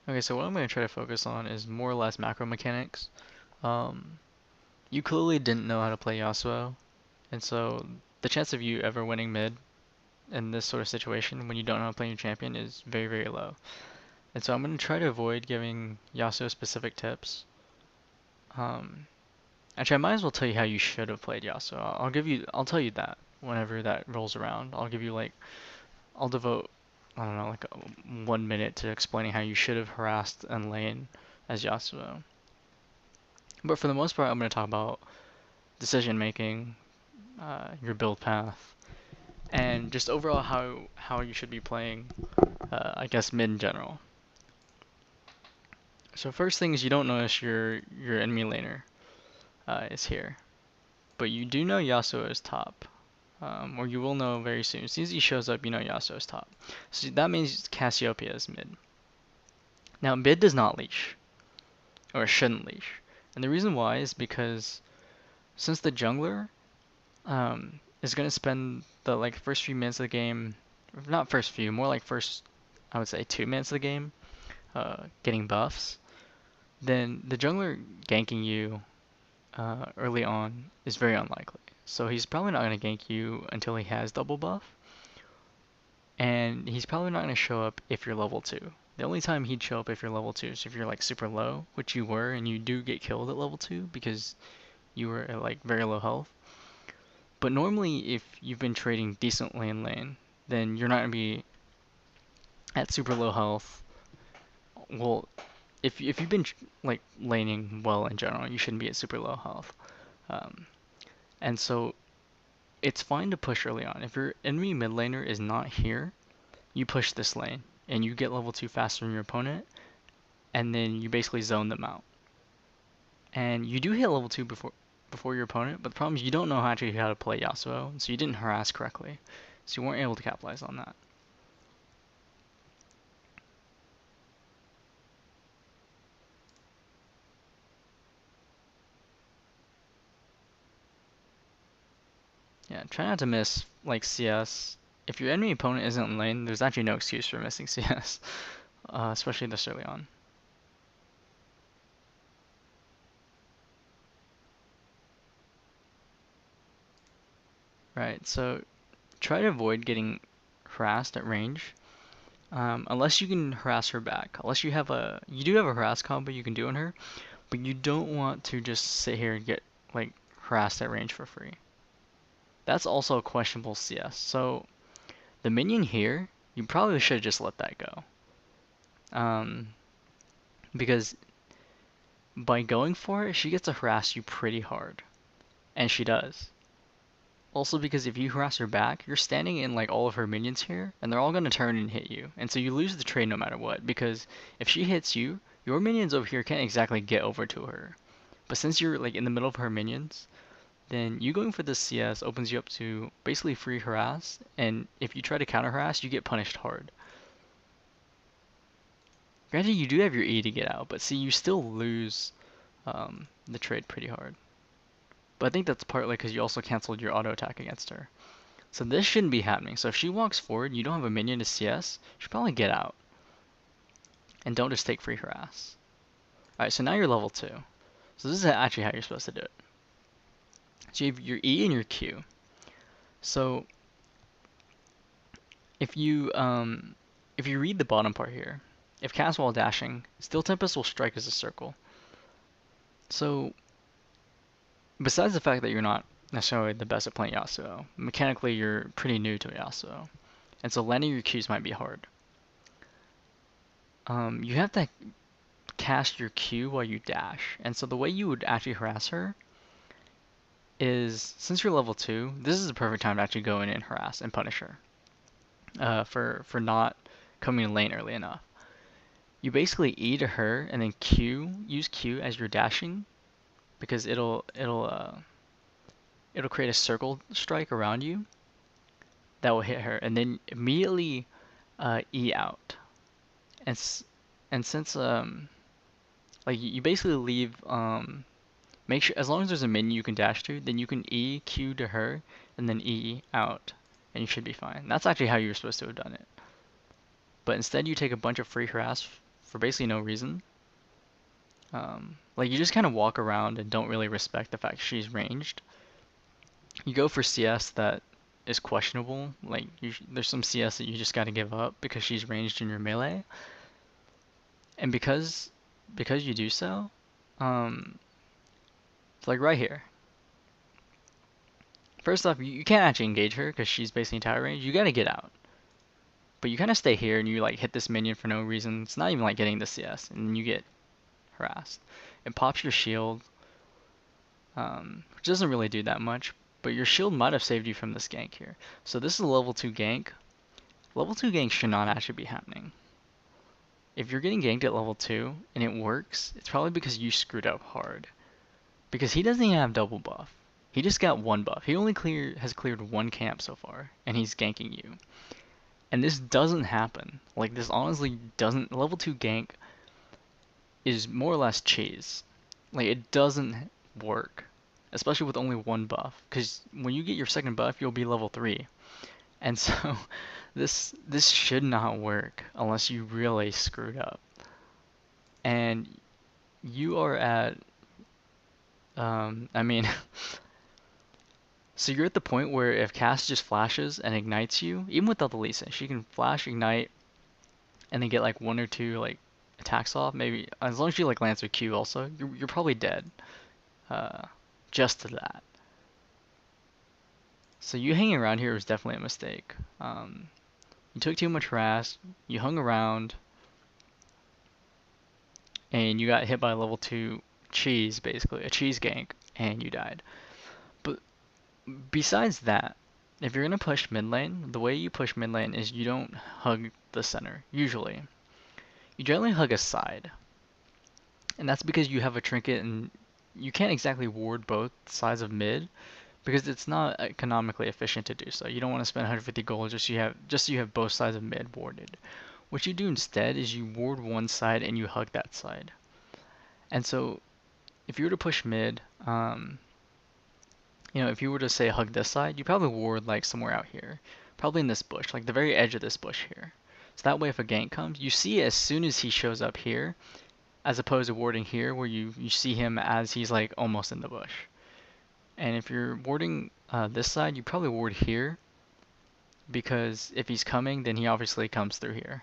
Okay, so what I'm going to try to focus on is more or less macro mechanics. Um, you clearly didn't know how to play Yasuo, and so the chance of you ever winning mid in this sort of situation when you don't know how to play your champion is very, very low. And so I'm going to try to avoid giving Yasuo specific tips. Um, Actually, I might as well tell you how you should have played Yasuo. I'll tell you that whenever that rolls around. I'll give you like, I'll devote, I don't know, like 1 minute to explaining how you should have harassed and lane as Yasuo. But for the most part, I'm going to talk about decision making, your build path, and just overall how you should be playing, I guess mid in general. So first thing is you don't notice your enemy laner is here, but you do know Yasuo is top, or you will know very soon. As soon as he shows up, you know Yasuo is top. So that means Cassiopeia is mid. Now mid does not leash, or shouldn't leash, and the reason why is because since the jungler is gonna spend the like first few minutes of the game, not first few, more like first, I would say 2 minutes of the game, getting buffs, then the jungler ganking you early on is very unlikely. So he's probably not going to gank you until he has double buff, and he's probably not going to show up if you're level 2. The only time he'd show up if you're level 2 is if you're like super low, which you were, and you do get killed at level 2 because you were at like very low health. But normally if you've been trading decently in lane, then you're not going to be at super low health. Well, if you've been like laning well in general, you shouldn't be at super low health. Um, and so it's fine to push early on. If your enemy mid laner is not here, you push this lane and you get level 2 faster than your opponent, and then you basically zone them out. And you do hit level 2 before your opponent, but the problem is you don't know actually how to play Yasuo, so you didn't harass correctly. So you weren't able to capitalize on that. Yeah, try not to miss like CS. If your enemy opponent isn't in lane, there's actually no excuse for missing CS, especially this early on. Right, so try to avoid getting harassed at range, unless you can harass her back. Unless you do have a harass combo you can do on her, but you don't want to just sit here and get like harassed at range for free. That's also a questionable CS. So the minion here, you probably should just let that go. Because by going for it, she gets to harass you pretty hard. And she does. Also because if you harass her back, you're standing in like all of her minions here, and they're all going to turn and hit you. And so you lose the trade no matter what, because if she hits you, your minions over here can't exactly get over to her. But since you're like in the middle of her minions, then you going for this CS opens you up to basically free harass, and if you try to counter harass, you get punished hard. Granted, you do have your E to get out, but see, you still lose the trade pretty hard. But I think that's partly because you also canceled your auto attack against her. So this shouldn't be happening. So if she walks forward and you don't have a minion to CS, you should probably get out. And don't just take free harass. Alright, so now you're level 2. So this is actually how you're supposed to do it. So you have your E and your Q. So if you read the bottom part here, if cast while dashing, Steel Tempest will strike as a circle. So besides the fact that you're not necessarily the best at playing Yasuo, mechanically you're pretty new to Yasuo, and so landing your Qs might be hard. You have to cast your Q while you dash, and so the way you would actually harass her is, since you're level 2, this is the perfect time to actually go in and harass and punish her for not coming in lane early enough. You basically E to her and then use Q as your dashing, because it'll create a circle strike around you that will hit her, and then immediately E out. And since like you basically leave make sure, as long as there's a minion you can dash to, then you can E Q to her and then E out, and you should be fine. That's actually how you're supposed to have done it. But instead you take a bunch of free harass for basically no reason. Like you just kind of walk around and don't really respect the fact she's ranged. You go for CS that is questionable. Like there's some CS that you just got to give up because she's ranged in your melee. And because you do so, um, like right here. First off, you can't actually engage her because she's basically tower range. You gotta get out. But you kind of stay here and you like hit this minion for no reason. It's not even like getting the CS, and you get harassed. It pops your shield, which doesn't really do that much, but your shield might have saved you from this gank here. So this is a level 2 gank. Level 2 gank should not actually be happening. If you're getting ganked at level 2 and it works, it's probably because you screwed up hard. Because he doesn't even have double buff. He just got one buff. He only has cleared one camp so far, and he's ganking you. And this doesn't happen. Like, this honestly doesn't. Level 2 gank is more or less cheese. Like, it doesn't work. Especially with only one buff. Because when you get your second buff, you'll be level 3. And so, this should not work unless you really screwed up. And you are at. I mean. So you're at the point where if Cass just flashes and ignites you, even without the Lee Sin, she can flash, ignite, and then get like 1 or 2 like attacks off. Maybe as long as she like lands her Q also, you're probably dead. Just to that. So you hanging around here was definitely a mistake. You took too much harass. You hung around, and you got hit by a level 2 cheese, basically a cheese gank, and you died. But besides that, if you're going to push mid lane, the way you push mid lane is you don't hug the center, usually. You generally hug a side. And that's because you have a trinket and you can't exactly ward both sides of mid because it's not economically efficient to do so. You don't want to spend 150 gold just so you have both sides of mid warded. What you do instead is you ward one side and you hug that side. And so if you were to push mid, if you were to say hug this side, you probably ward like somewhere out here. Probably in this bush, like the very edge of this bush here. So that way if a gank comes, you see it as soon as he shows up here, as opposed to warding here where you see him as he's like almost in the bush. And if you're warding this side, you probably ward here, because if he's coming, then he obviously comes through here.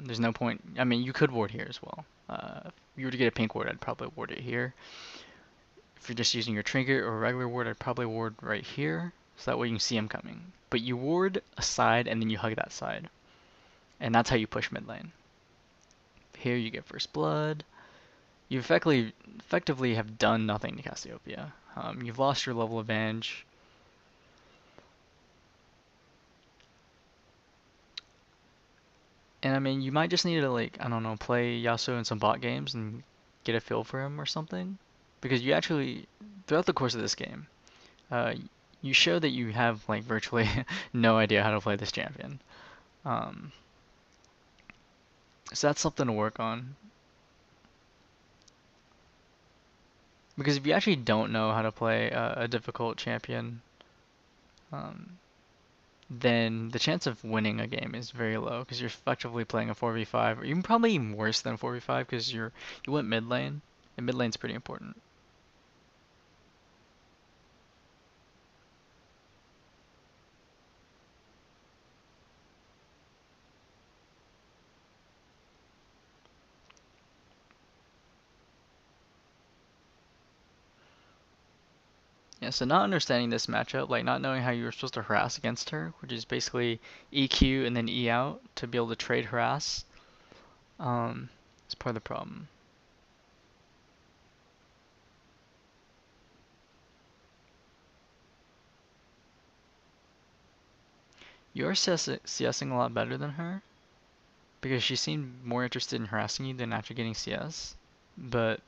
There's no point, I mean, you could ward here as well. If you were to get a pink ward, I'd probably ward it here. If you're just using your trinket or a regular ward, I'd probably ward right here, so that way you can see him coming. But you ward a side and then you hug that side. And that's how you push mid lane. Here you get first blood. You effectively have done nothing to Cassiopeia. You've lost your level advantage. And I mean, you might just need to like, I don't know, play Yasuo in some bot games and get a feel for him or something. Because you actually, throughout the course of this game, you show that you have like virtually no idea how to play this champion. So that's something to work on. Because if you actually don't know how to play a difficult champion, then the chance of winning a game is very low because you're effectively playing a 4v5, or even probably even worse than 4v5 because you went mid lane, and mid lane's pretty important. Yeah, so not understanding this matchup, like not knowing how you were supposed to harass against her, which is basically EQ and then E out to be able to trade harass, is part of the problem. You're CSing a lot better than her, because she seemed more interested in harassing you than actually getting CS, but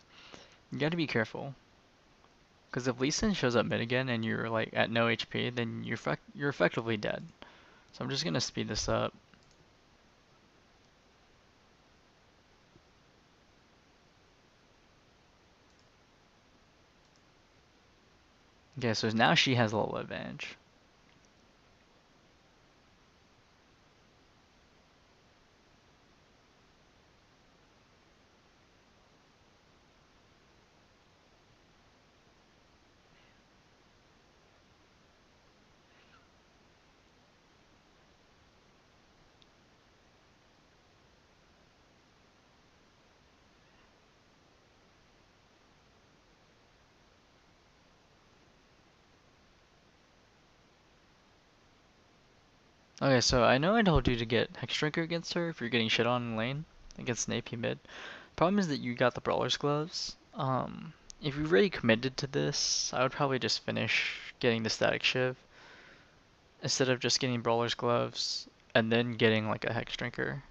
you gotta be careful. Because if Lee Sin shows up mid again and you're like at no HP, then you're effectively dead. So I'm just gonna speed this up. Okay, so now she has a little advantage. Okay, so I know I told you to get Hex Drinker against her if you're getting shit on in lane against an AP mid. Problem is that you got the Brawler's Gloves. If you've already committed to this, I would probably just finish getting the Static Shiv instead of just getting Brawler's Gloves and then getting like a Hex Drinker.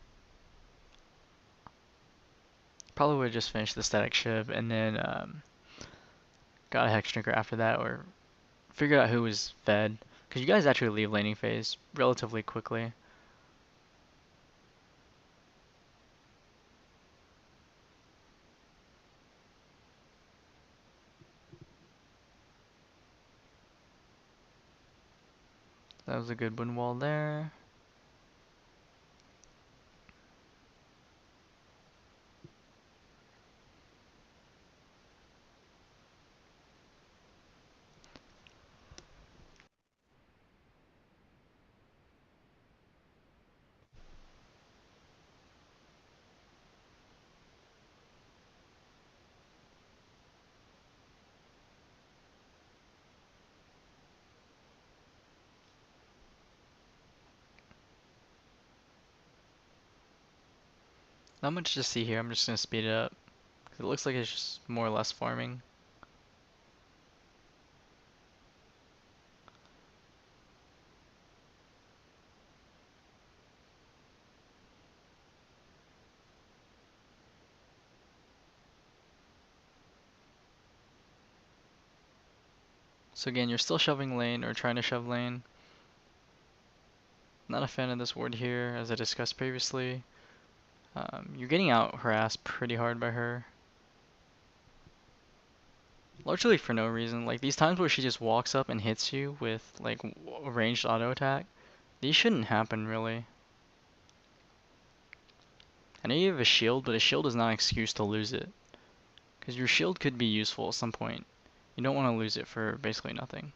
Probably would just finish the Static Shiv and then got a Hex Drinker after that, or figure out who was fed. Because you guys actually leave laning phase relatively quickly. That was a good wind wall there. Not much to see here. I'm just gonna speed it up. It looks like it's just more or less farming. So again, you're still shoving lane or trying to shove lane. Not a fan of this ward here, as I discussed previously. You're getting out harassed pretty hard by her. Largely for no reason. Like these times where she just walks up and hits you with like a ranged auto attack, these shouldn't happen really. I know you have a shield, but a shield is not an excuse to lose it. Because your shield could be useful at some point. You don't want to lose it for basically nothing.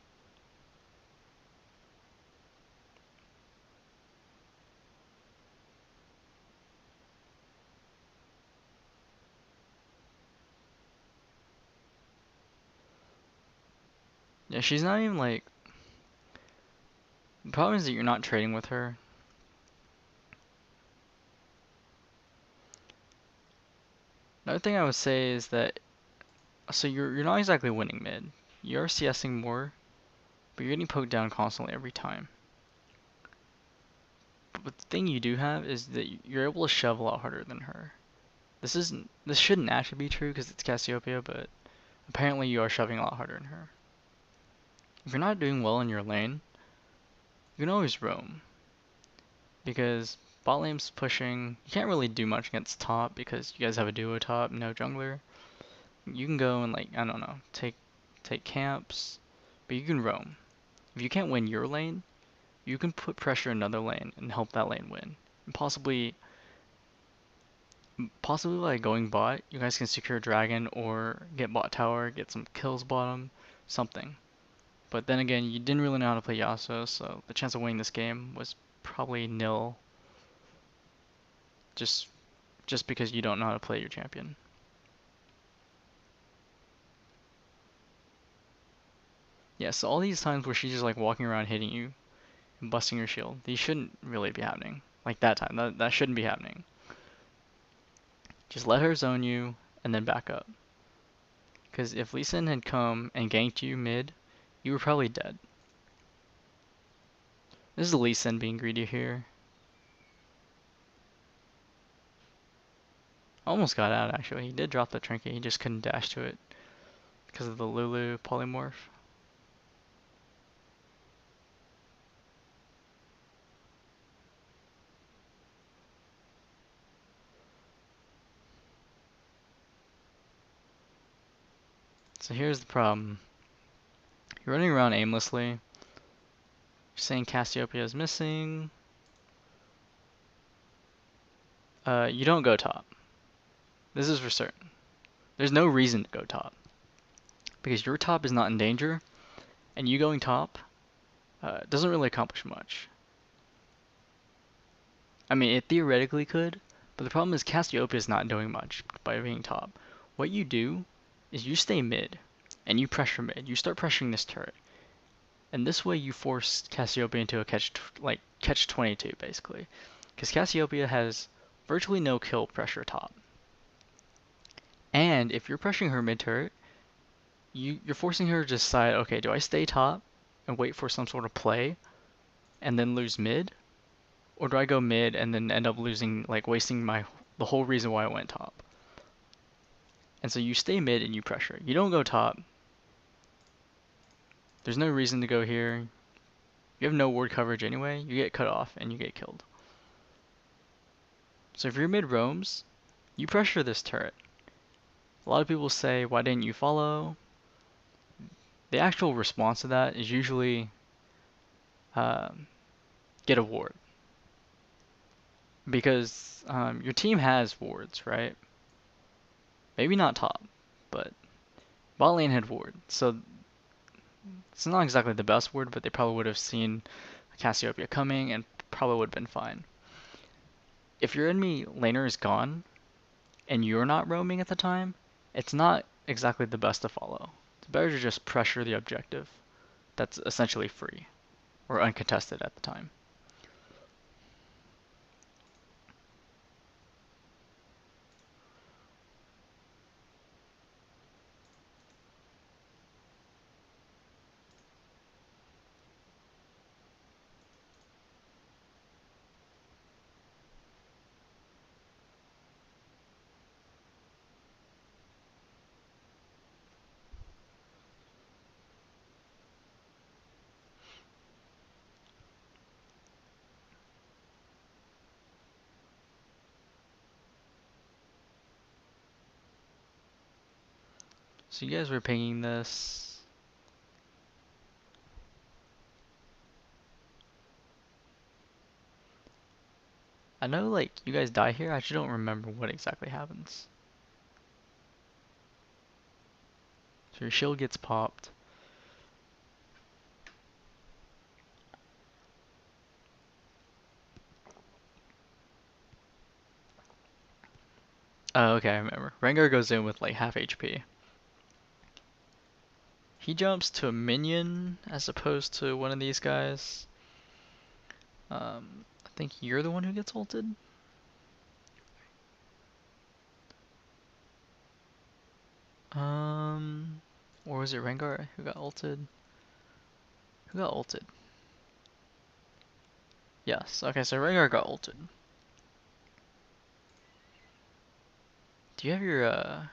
Yeah, she's not even like... The problem is that you're not trading with her. Another thing I would say is that... So you're not exactly winning mid. You're CSing more, but you're getting poked down constantly every time. But the thing you do have is that you're able to shove a lot harder than her. This shouldn't actually be true because it's Cassiopeia, but apparently you are shoving a lot harder than her. If you're not doing well in your lane, you can always roam. Because bot lane's pushing, you can't really do much against top because you guys have a duo top, no jungler. You can go and like, I don't know, take camps, but you can roam. If you can't win your lane, you can put pressure in another lane and help that lane win. And possibly like going bot, you guys can secure dragon or get bot tower, get some kills bottom, something. But then again, you didn't really know how to play Yasuo, so the chance of winning this game was probably nil. Just because you don't know how to play your champion. Yeah, so all these times where she's just like walking around hitting you and busting your shield, these shouldn't really be happening. Like that time, that shouldn't be happening. Just let her zone you and then back up. Because if Lee Sin had come and ganked you mid, you were probably dead. This is Lee Sin being greedy here. Almost got out actually. He did drop the trinket, he just couldn't dash to it because of the Lulu polymorph. So here's the problem. You're running around aimlessly. You're saying Cassiopeia is missing. You don't go top. This is for certain. There's no reason to go top. Because your top is not in danger, and you going top doesn't really accomplish much. I mean, it theoretically could, but the problem is Cassiopeia is not doing much by being top. What you do is you stay mid, and you pressure mid. You start pressuring this turret, and this way you force Cassiopeia into a catch-22 basically, because Cassiopeia has virtually no kill pressure top, and if you're pressuring her mid turret, you're forcing her to decide, okay, do I stay top and wait for some sort of play and then lose mid, or do I go mid and then end up losing, like wasting the whole reason why I went top? And so you stay mid and you pressure. You don't go top. There's no reason to go here. You have no ward coverage anyway. You get cut off and you get killed. So if your mid roams, you pressure this turret. A lot of people say, why didn't you follow? The actual response to that is usually get a ward. Because your team has wards, right? Maybe not top, but bot lane had ward. So it's not exactly the best ward, but they probably would have seen Cassiopeia coming and probably would have been fine. If your enemy laner is gone and you're not roaming at the time, it's not exactly the best to follow. It's better to just pressure the objective that's essentially free or uncontested at the time. So you guys were pinging this. I know, like, you guys die here. I actually don't remember what exactly happens. So your shield gets popped. Oh, okay, I remember. Rengar goes in with like half HP. He jumps to a minion as opposed to one of these guys. I think you're the one who gets ulted. Or was it Rengar who got ulted? Who got ulted? Yes, okay, so Rengar got ulted. Do you have your,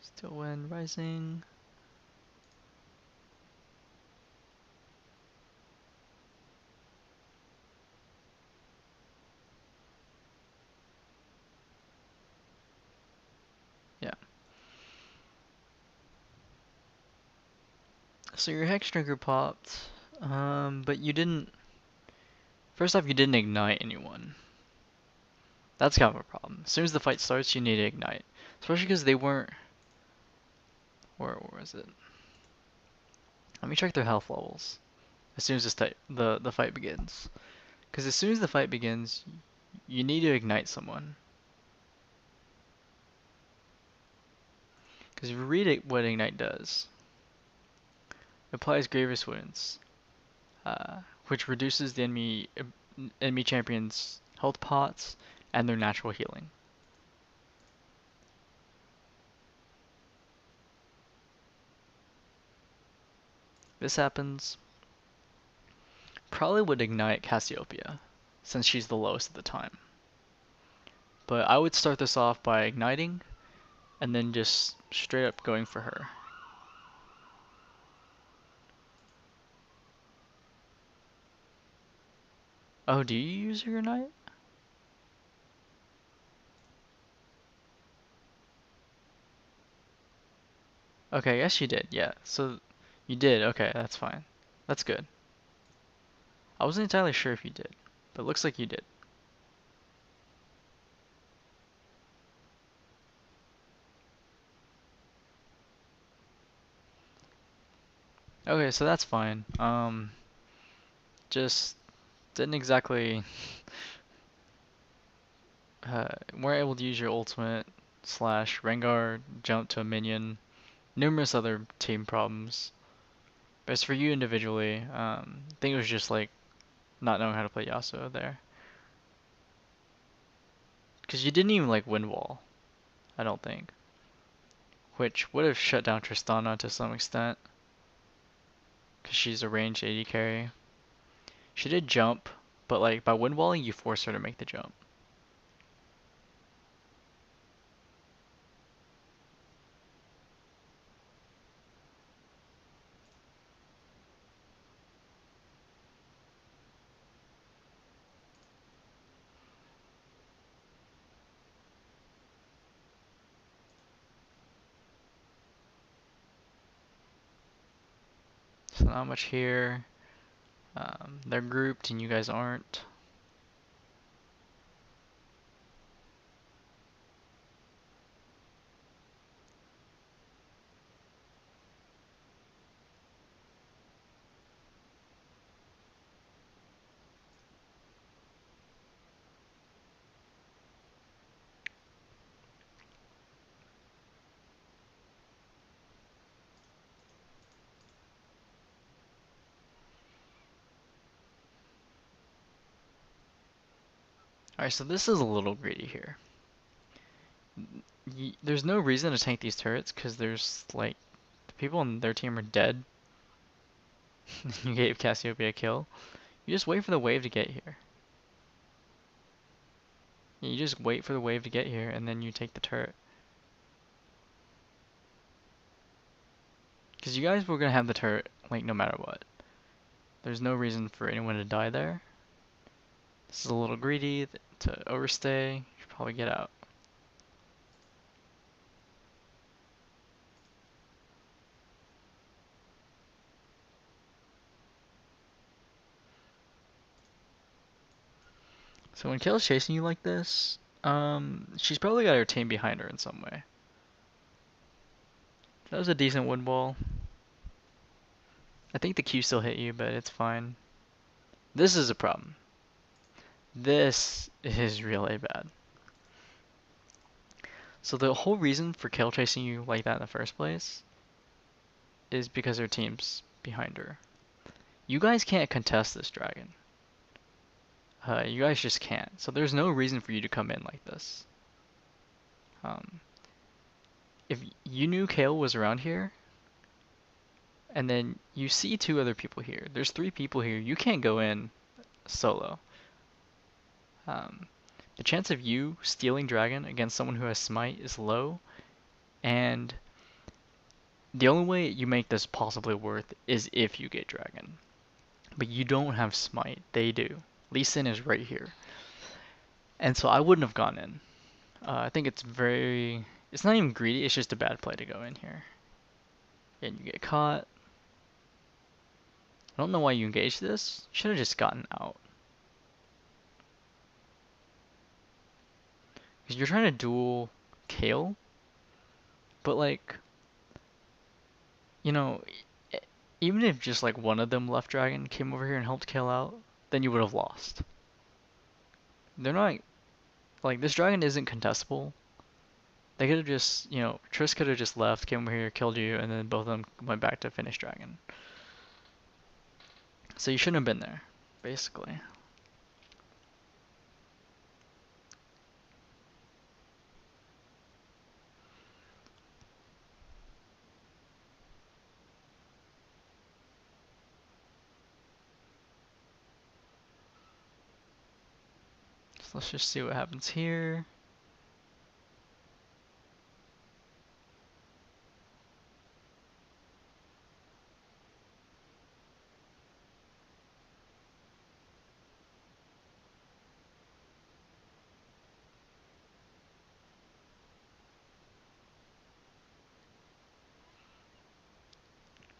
Still Wind Rising? Yeah. So your Hex Trigger popped, but you didn't... First off, you didn't ignite anyone. That's kind of a problem. As soon as the fight starts, you need to ignite. Especially because they weren't... Where was it? Let me check their health levels. As soon as the fight begins. Because as soon as the fight begins, you need to ignite someone. Because if you read it, what ignite does, it applies grievous wounds, which reduces the enemy champion's health pots and their natural healing. This happens, probably would ignite Cassiopeia, since she's the lowest at the time. But I would start this off by igniting, and then just straight up going for her. Oh, do you use your ignite? Okay, yes you did, yeah. So, you did, okay, that's fine. That's good. I wasn't entirely sure if you did, but it looks like you did. Okay, so that's fine. Just didn't exactly weren't able to use your ultimate slash Rengar jump to a minion. Numerous other team problems. But as for you individually, I think it was just like not knowing how to play Yasuo there. Because you didn't even like wind wall, I don't think. Which would have shut down Tristana to some extent. Because she's a ranged AD carry. She did jump, but like by wind walling you force her to make the jump. So not much here. They're grouped and you guys aren't. Alright, so this is a little greedy here. There's no reason to tank these turrets because there's like the people on their team are dead. You gave Cassiopeia a kill. You just wait for the wave to get here. You just wait for the wave to get here and then you take the turret. Because you guys were gonna have the turret like no matter what. There's no reason for anyone to die there. This is a little greedy to overstay. You should probably get out. So when Kale's chasing you like this, she's probably got her team behind her in some way. That was a decent wood ball. I think the Q still hit you, but it's fine. This is a problem. This is really bad. So the whole reason for Kale chasing you like that in the first place is because her team's behind her. You guys can't contest this dragon. You guys just can't. So there's no reason for you to come in like this. If you knew Kale was around here, and then you see two other people here, there's three people here, you can't go in solo. The chance of you stealing dragon against someone who has smite is low, and the only way you make this possibly worth is if you get dragon. But you don't have smite, they do. Lee Sin is right here. And so I wouldn't have gone in. I think it's not even greedy, it's just a bad play to go in here. And you get caught. I don't know why you engaged this. Should have just gotten out. Because you're trying to duel Kale, but like, you know, even if just like one of them left dragon came over here and helped Kale out, then you would have lost. They're not, like, this dragon isn't contestable. They could have just, Triss could have just left, came over here, killed you, and then both of them went back to finish dragon. So you shouldn't have been there, basically. So let's just see what happens here.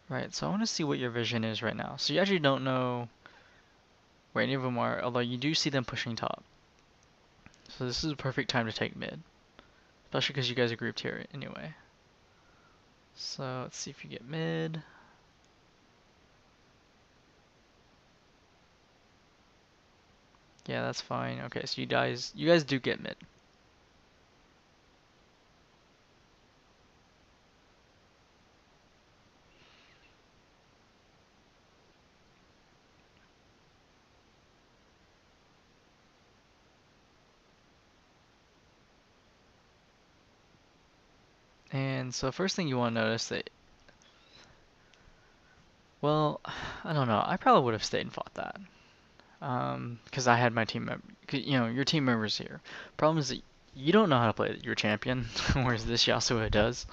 Right, so I want to see what your vision is right now. So you actually don't know where any of them are, although you do see them pushing top. So this is a perfect time to take mid. Especially because you guys are grouped here anyway. So let's see if you get mid. Yeah, that's fine. Okay, so you guys do get mid. And so first thing you want to notice that, well, I don't know. I probably would have stayed and fought that. Because I had my team member, you know, your team members here. Problem is that you don't know how to play your champion, whereas this Yasuo does.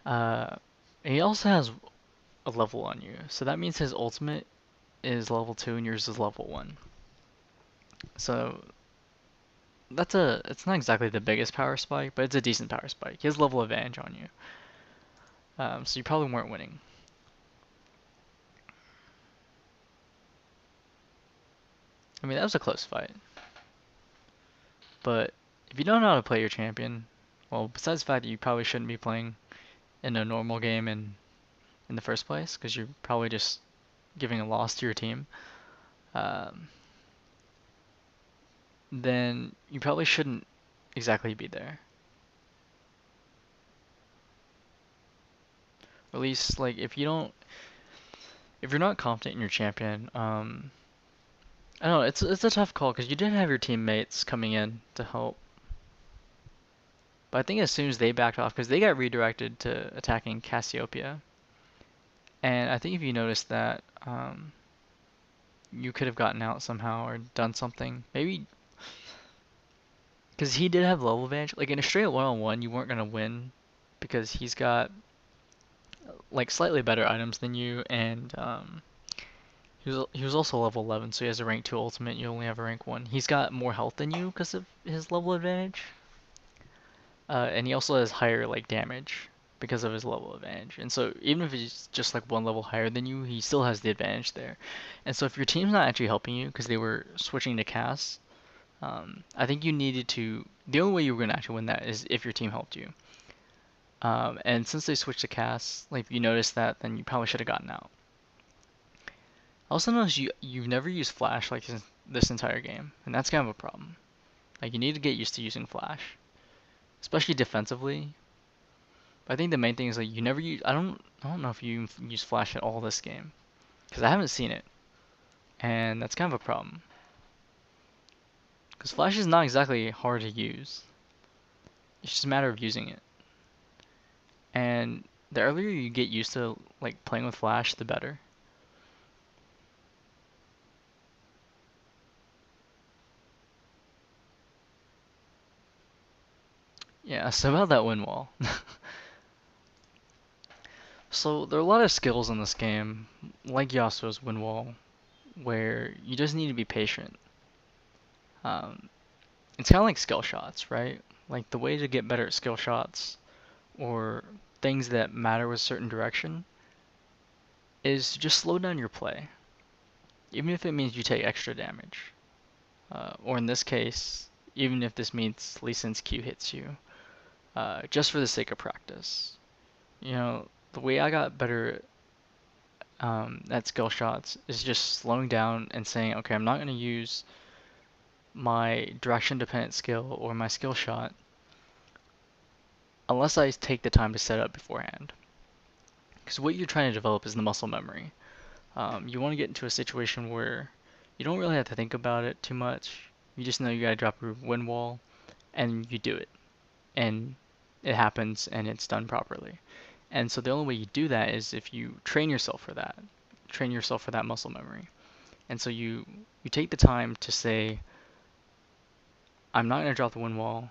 Uh, he also has a level on you, so that means his ultimate is level 2 and yours is level 1. So it's not exactly the biggest power spike, but it's a decent power spike. He has level advantage on you. So you probably weren't winning. I mean, that was a close fight. But if you don't know how to play your champion, well, besides the fact that you probably shouldn't be playing in a normal game in the first place, because you're probably just giving a loss to your team, um, then you probably shouldn't exactly be there. Or at least, like, if you're not confident in your champion, I don't know, it's a tough call because you did have your teammates coming in to help. But I think as soon as they backed off, because they got redirected to attacking Cassiopeia, and I think if you noticed that, you could have gotten out somehow or done something. Maybe because he did have level advantage. Like in a straight one-on-one, you weren't gonna win because he's got like slightly better items than you, and he was also level 11, so he has a rank 2 ultimate. You only have a rank 1. He's got more health than you because of his level advantage, and he also has higher like damage because of his level advantage. And so even if he's just like one level higher than you, he still has the advantage there. And so if your team's not actually helping you because they were switching to Cass, I think you needed to. The only way you were going to actually win that is if your team helped you. And since they switched to Cass, like if you noticed that, then you probably should have gotten out. I also noticed you've never used Flash like this entire game, and that's kind of a problem. Like you need to get used to using Flash, especially defensively. But I think the main thing is like you never use. I don't know if you use Flash at all this game, because I haven't seen it, and that's kind of a problem. Because Flash is not exactly hard to use. It's just a matter of using it. And the earlier you get used to like playing with Flash, the better. Yeah, so about that win wall. So there are a lot of skills in this game, like Yasuo's win wall, where you just need to be patient. Um, it's kind of like skill shots, right? Like the way to get better at skill shots or things that matter with certain direction is to just slow down your play, even if it means you take extra damage. Or in this case, even if this means Lee Sin's Q hits you, just for the sake of practice. You know, the way I got better at skill shots is just slowing down and saying, okay, I'm not going to use my direction dependent skill or my skill shot unless I take the time to set up beforehand. Because what you're trying to develop is the muscle memory. You want to get into a situation where you don't really have to think about it too much. You just know you gotta drop a wind wall, and you do it, and it happens, and it's done properly. And so the only way you do that is if you train yourself for that muscle memory. And so you take the time to say, I'm not gonna drop the wind wall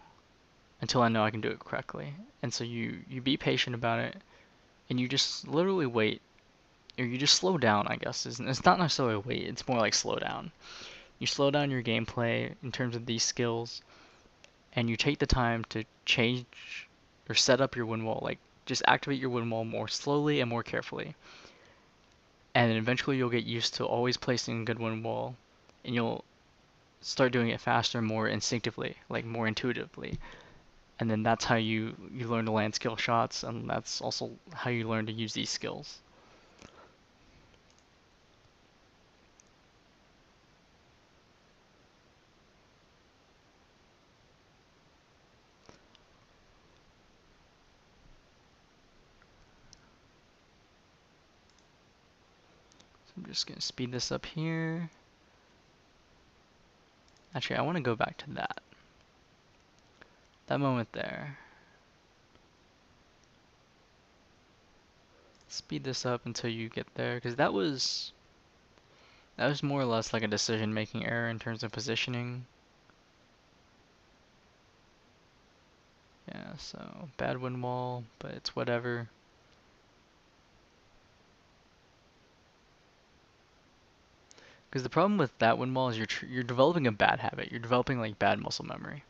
until I know I can do it correctly. And so you be patient about it, and you just literally wait, or you just slow down, I guess. It's not necessarily wait, it's more like slow down. You slow down your gameplay in terms of these skills, and you take the time to change or set up your wind wall. Like, just activate your wind wall more slowly and more carefully. And then eventually you'll get used to always placing a good wind wall, and you'll start doing it faster, more instinctively, like more intuitively. And then that's how you learn to land skill shots, and that's also how you learn to use these skills. So I'm just gonna speed this up here. Actually, I want to go back to that moment there. speed this up until you get there, because that was more or less like a decision-making error in terms of positioning. Yeah, so bad wind wall, but it's whatever. Because the problem with that wind wall is you're developing a bad habit. You're developing like bad muscle memory.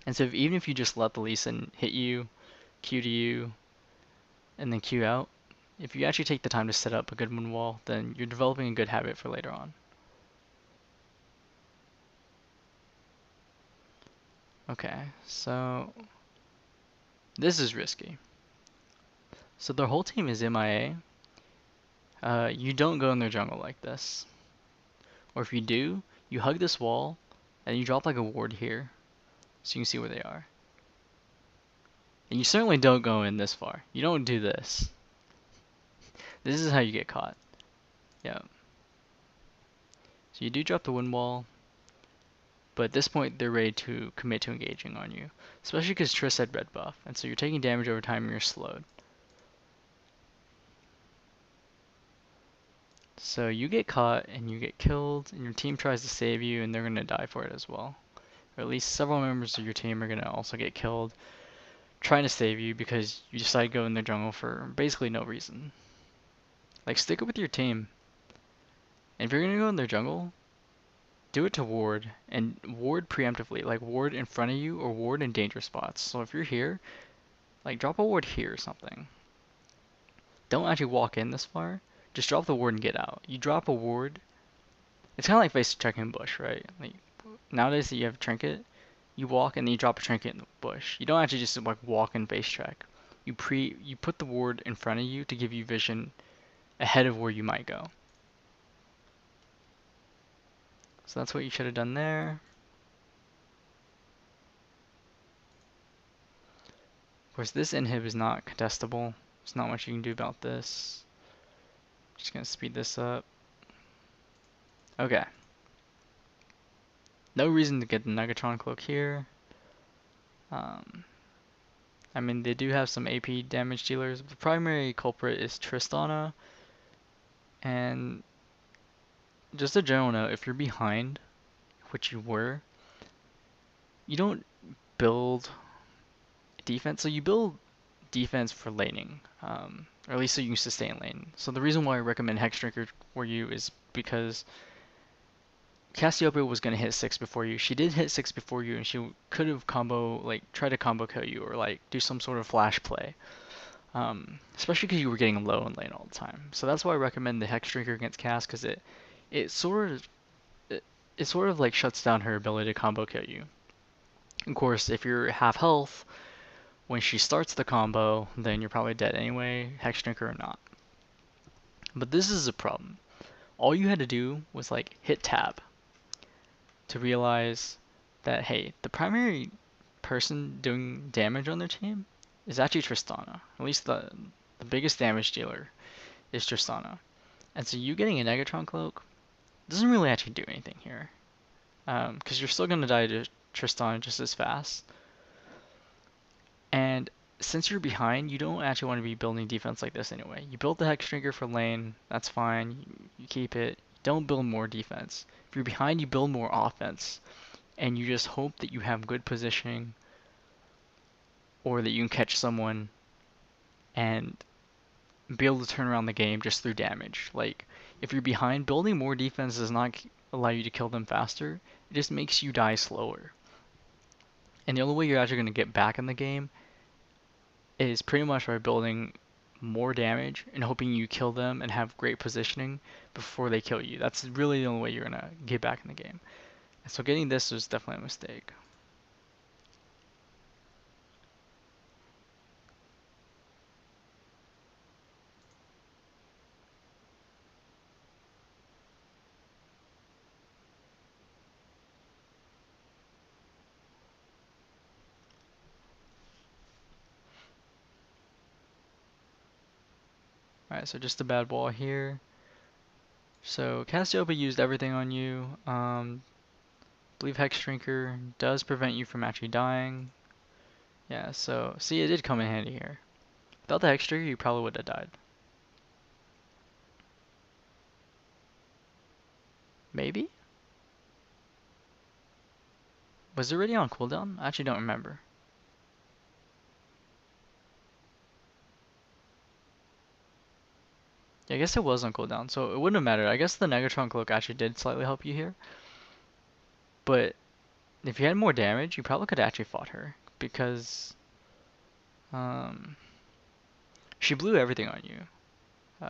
And so even if you just let the Lee Sin hit you, Q to you, and then Q out, if you actually take the time to set up a good wind wall, then you're developing a good habit for later on. Okay, so this is risky. So their whole team is MIA. You don't go in their jungle like this. Or if you do, you hug this wall, and you drop like a ward here, so you can see where they are. And you certainly don't go in this far. You don't do this. This is how you get caught. Yeah. So you do drop the wind wall, but at this point they're ready to commit to engaging on you. Especially because Triss had red buff, and so you're taking damage over time and you're slowed. So you get caught and you get killed, and your team tries to save you, and they're going to die for it as well. Or at least several members of your team are going to also get killed trying to save you because you decided to go in the jungle for basically no reason. Like, stick it with your team. And if you're going to go in their jungle, do it to ward, and ward preemptively. Like, ward in front of you or ward in danger spots. So if you're here, like, drop a ward here or something. Don't actually walk in this far. Just drop the ward and get out. You drop a ward. It's kind of like face checking bush, right? Like, nowadays that you have a trinket, you walk and then you drop a trinket in the bush. You don't actually just like walk and face check. You put the ward in front of you to give you vision ahead of where you might go. So that's what you should have done there. Of course, this inhib is not contestable. There's not much you can do about this. Just gonna speed this up. Okay. No reason to get the Negatron cloak here. I mean, they do have some AP damage dealers. The primary culprit is Tristana. And just a general note, if you're behind, which you were, you don't build defense. So you build defense for laning, or at least so you can sustain lane. So the reason why I recommend Hexdrinker for you is because Cassiopeia was going to hit 6 before you. She did hit 6 before you, and she could have try to combo kill you, or like do some sort of flash play. Especially because you were getting low in lane all the time. So that's why I recommend the Hexdrinker against Cass, because it sort of like shuts down her ability to combo kill you. Of course, if you're half health, when she starts the combo, then you're probably dead anyway, Hexdrinker or not. But this is a problem. All you had to do was like hit tab to realize that, hey, the primary person doing damage on their team is actually Tristana. At least the biggest damage dealer is Tristana. And so you getting a Negatron cloak doesn't really actually do anything here. Because you're still going to die to Tristana just as fast. And since you're behind, you don't actually want to be building defense like this anyway. You build the Hexdrinker for lane, that's fine. You keep it. Don't build more defense. If you're behind, you build more offense. And you just hope that you have good positioning, or that you can catch someone and be able to turn around the game just through damage. Like, if you're behind, building more defense does not allow you to kill them faster. It just makes you die slower. And the only way you're actually going to get back in the game is pretty much by building more damage and hoping you kill them and have great positioning before they kill you. That's really the only way you're going to get back in the game. And so getting this was definitely a mistake. Alright, so just a bad wall here. So Cassiopeia used everything on you. I believe Hexdrinker does prevent you from actually dying. Yeah, so see, it did come in handy here. Without the Hex trigger, you probably would have died. Maybe? Was it already on cooldown? I actually don't remember. Yeah, I guess it was on cooldown, so it wouldn't have mattered. I guess the Negatron Cloak actually did slightly help you here. But if you had more damage, you probably could have actually fought her. Because um, she blew everything on you.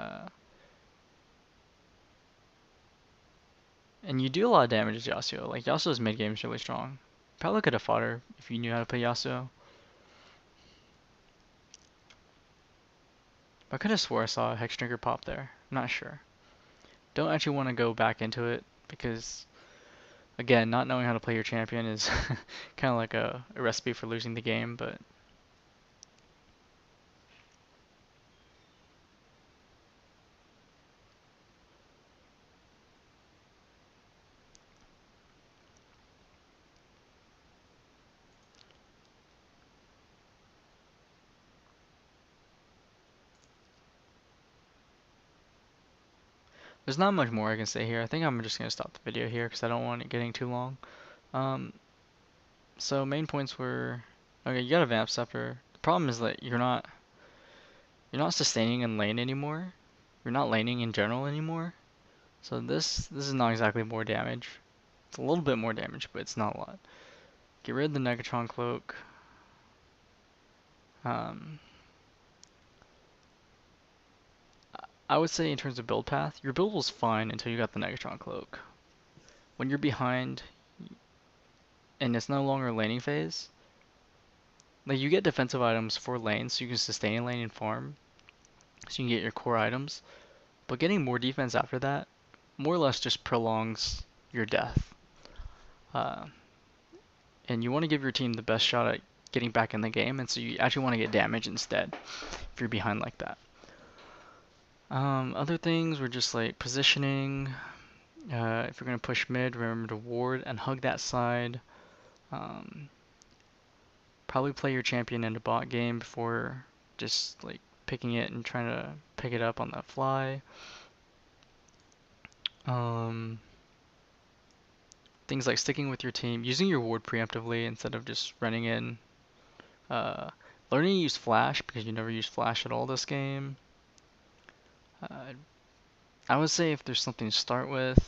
And you do a lot of damage to Yasuo. Like, Yasuo's mid game is really strong. Probably could have fought her if you knew how to play Yasuo. I could have swore I saw a Hex Trigger pop there. I'm not sure. Don't actually want to go back into it because, again, not knowing how to play your champion is kind of like a recipe for losing the game, but there's not much more I can say here. I think I'm just going to stop the video here because I don't want it getting too long. Um, so main points were, okay, you got a Vamp Scepter. The problem is that you're not sustaining in lane anymore. You're not laning in general anymore. So this is not exactly more damage. It's a little bit more damage, but it's not a lot. Get rid of the Negatron Cloak. Um, I would say in terms of build path, your build was fine until you got the Negatron Cloak. When you're behind and it's no longer laning phase, like you get defensive items for lane so you can sustain lane and farm, so you can get your core items. But getting more defense after that more or less just prolongs your death. Uh, and you want to give your team the best shot at getting back in the game, and so you actually want to get damage instead if you're behind like that. Other things were just like positioning. If you're going to push mid, remember to ward and hug that side. Um, Probably play your champion in a bot game before just like picking it and trying to pick it up on the fly. Things like sticking with your team, using your ward preemptively instead of just running in. Uh, Learning to use flash because you never used flash at all this game. I would say if there's something to start with,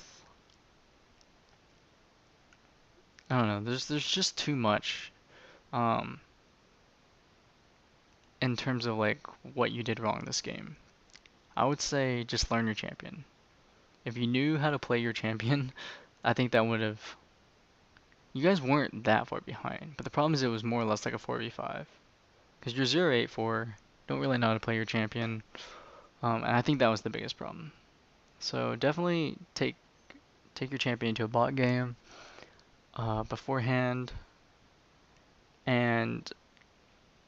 I don't know. There's just too much, um, in terms of like what you did wrong this game. I would say just learn your champion. If you knew how to play your champion, I think that would have. You guys weren't that far behind, but the problem is it was more or less like a 4v5. Because you're 0-8-4, don't really know how to play your champion, and I think that was the biggest problem. So definitely take your champion to a bot game beforehand. And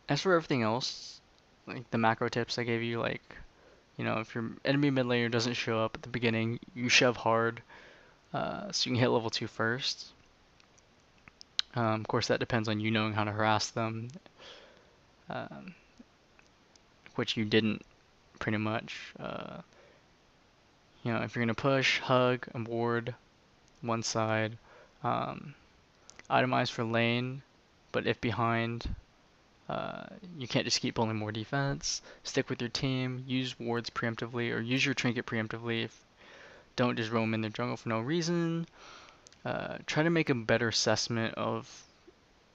as for everything else, like the macro tips I gave you, like, if your enemy mid laner doesn't show up at the beginning, you shove hard so you can hit level 2 first. Of course, that depends on you knowing how to harass them, um, which you didn't pretty much. If you're going to push, hug, and ward one side, itemize for lane, but if behind, you can't just keep pulling more defense. Stick with your team, use wards preemptively, or use your trinket preemptively. Don't just roam in the jungle for no reason. Try to make a better assessment of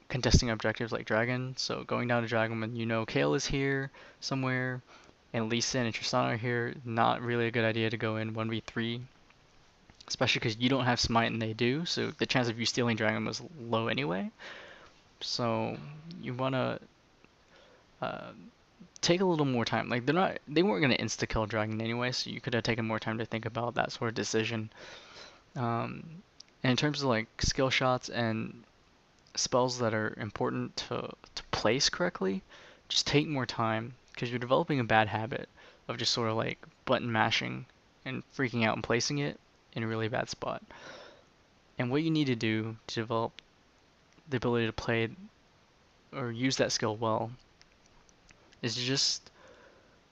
contesting objectives like Dragon. So going down to Dragon when you know Kayle is here somewhere, and Lee Sin and Tristana are here, not really a good idea to go in 1v3. Especially because you don't have Smite and they do, so the chance of you stealing Dragon was low anyway. So you want to take a little more time. Like they weren't gonna insta kill Dragon anyway, so you could have taken more time to think about that sort of decision. And in terms of like skill shots and spells that are important to place correctly, just take more time because you're developing a bad habit of just sort of like button mashing and freaking out and placing it in a really bad spot. And what you need to do to develop the ability to play or use that skill well is just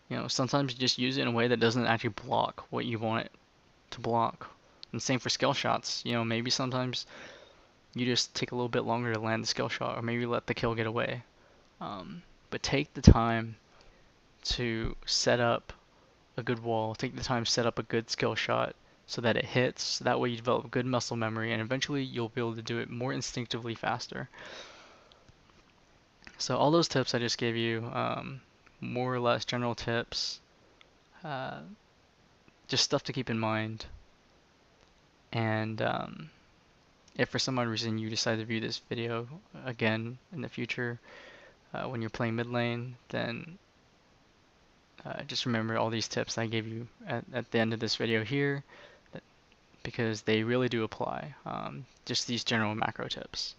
You know, sometimes you just use it in a way that doesn't actually block what you want it to block. And same for skill shots. You know, maybe sometimes you just take a little bit longer to land the skill shot, or maybe let the kill get away. But take the time to set up a good wall, take the time to set up a good skill shot so that it hits. That way you develop good muscle memory, and eventually you'll be able to do it more instinctively faster. So all those tips I just gave you, more or less general tips, uh, just stuff to keep in mind. And if for some odd reason you decide to view this video again in the future when you're playing mid lane, then just remember all these tips I gave you at the end of this video here, because they really do apply. Just these general macro tips.